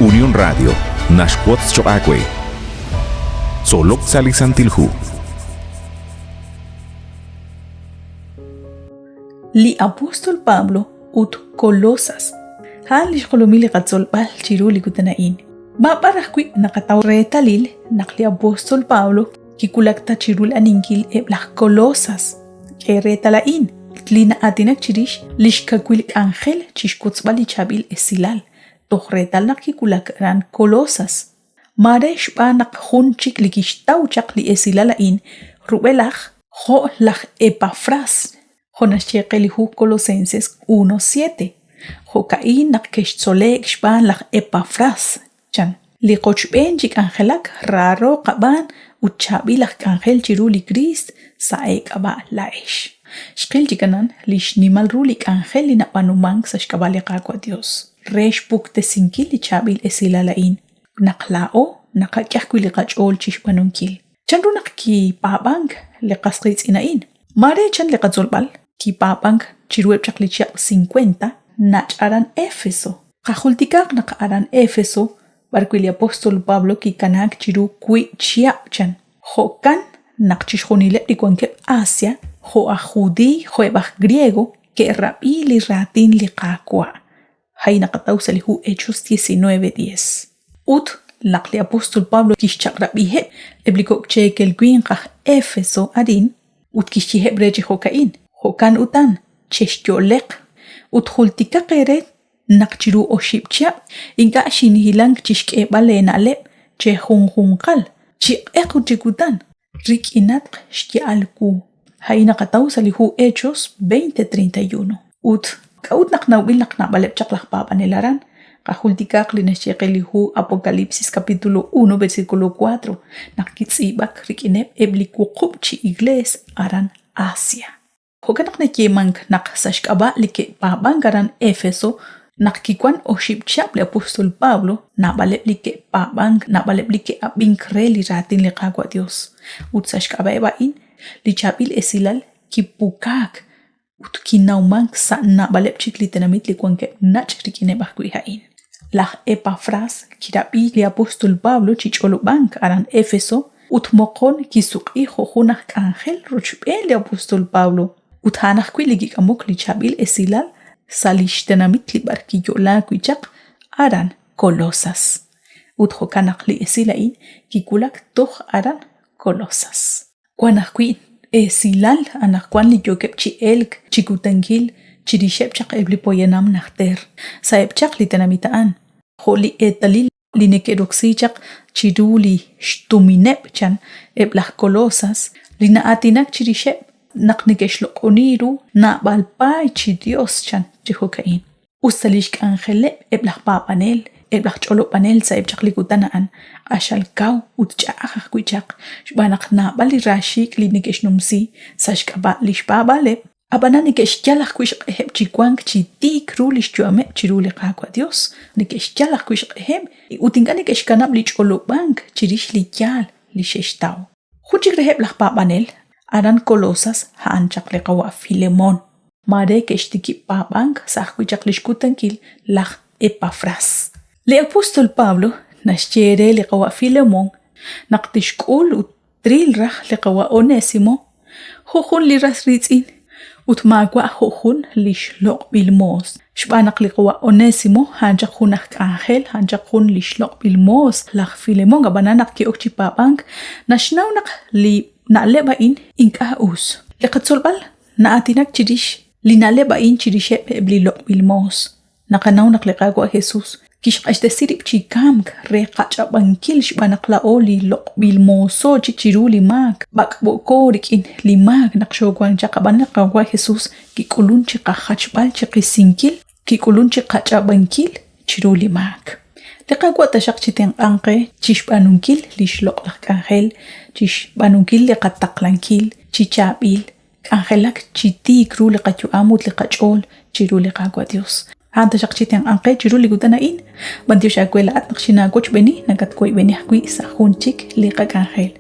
Unión Radio, Nashquots Choacue. Solok Salisantilhu. Li apóstol Pablo ut Colosas. Halish kolomili katzolbal chiruli kutanain. Babarahkwi nakataw retalil nakli apóstol Pablo kikulakta chirul aninkil eblah Colosas. Retalain. Tlina atinak chirish lishkakwil angel chishkutzbali chabil esilal. Tohretal nakikulak ran Colosas. Maresh banak hunchik likishtaw chak li esilalain rubelach ho lach Epafras. Jonashekelihu Colosenses 1:7. Jokain nakeshtzolek shban lach Epafras. Chan. Li kochben chik angelak raro qaban uchabilach angel chiruli Christ saek aba laesh. Shkil chikanan lishnimal rulik angel li napanumang sa shkabali qakwa Dios. Resh bukte sinkil li chabil esilalain. Naklao nakakyahkwili qachol chishbanunkil. Chanru nakki pabang li qasqits inain. Mare chan li qatzolbal ki pabang chirueb chaklichak 50 nach aran Éfeso. Qajultikak nak aran Éfeso barkwili apóstol Pablo ki kanak chiru kui chiap chan. Jokan nak chishjonile likwankeb Asia jo a judí jo ebaj griego que rabi li ratin li qakwa. Hay nakatawsa lihu Hechos 19:10. Ut lakli apóstol Pablo kishchak rabihe eblikok chekel gwin qaj Éfeso adin ut kishiheb reji jokain. Jokan utan cheshyolek ut jultika qeret nakchiru oshipchap inka shinihilang chishkebale naleb che junjunqal chiqeq uchikutan rikinat shkialku. Hay nakatawsa lihu Hechos 20:31. Ut kaut naknawil naknabaleb chaklak papanilaran qajultikaq linashyeqelihu Apocalipsis capítulo 1 versículo 4 nakkitzibak rikineb eblikuqub chi igles aran Asia. Jokanak nekyemank nakasashkaba like pabangaran Éfeso nakkikwan oshipchap le apóstol Pablo nabaleb like pabang nabaleb like abinkreli ratin le qakwa Dios. Ut sashkaba ebain li chabil esilal kipukak ut kinaumank sa nabaleb chiklitenamit likwanke nach rikinebahkwi hain. Lach Epafras kirabi li apóstol Pablo chicholo bank aran Éfeso ut mokon kisuqi jojunak angel rochben li apóstol Pablo ut hanakwi ligikamuk li chabil esilal salishtenamit li barkiyola kwichak aran Colosas. Ut jokanak li esilain kikulak toh aran Colosas. Kwanakwi esilal anakwan li yokep chi elk chikutangil chirishep chak eblipoyenam nakter saeb chak li tenamitaan holi etalil li nekeroksi chak chiruli shtuminep chan eblah Colosas li naatinak chirishep naknikeshloqoniru na balpay chi Dios chan chihokain usalishk angele eblah papanel eblah cholo panel saeb chak likutanaan ashalkaw utchaqaq kwichaq shbanak na bali rashik li nikeshnumsi sashkaba lishbabale abana nikeshyalaq kwish heb chikwank chitik rulish chuame chiruli qakwa Dios nikeshyalaq kwish heb utingani keshkanam li cholo bank chirish li kyal li sheshtaw khuchik reheb lah papanel aran Colosas haan chakle qawa Filemon mare keshtiki pabank sahkwichaq lishkutankil lach Epafras. Le apóstol Pablo nashchere li qawa Filemon naqtishkul utril raj li qawa Onésimo jojun li rasritzin utmagwa jojun lishloq bilmos shbanak li qawa Onésimo hanjaq junak angel hanjaq jun lishloq bilmos lach Filemon gabanak ki okchi pabank nashnawnak li na'lebain inka us li qatzolbal naatinak chirish li na'lebain chirishe ebli loq bilmos naqanawnak li qagwa Jesus kishqash desirib chikamk re qachabankil shbanak la oli loq bilmoso chichiruli mak bakbokorik in limak naqshogwan chaqaban qagwa Jesus kikulun chiqahachbal chiqisinkil kikulun chiqachabankil chiruli mak liqagwa tashaq chiten anqe chishbanunkil lishloq laq angel chishbanunkil liqataqlankil chichabil angelak chitik ru liqachu amut liqachol chiru liqagwa Dios hanta shaqchiten anqe chiru ligutanain bantiyo shakwela at naqshina goch beni nagat koy beni hkui sa hunchik liqag angel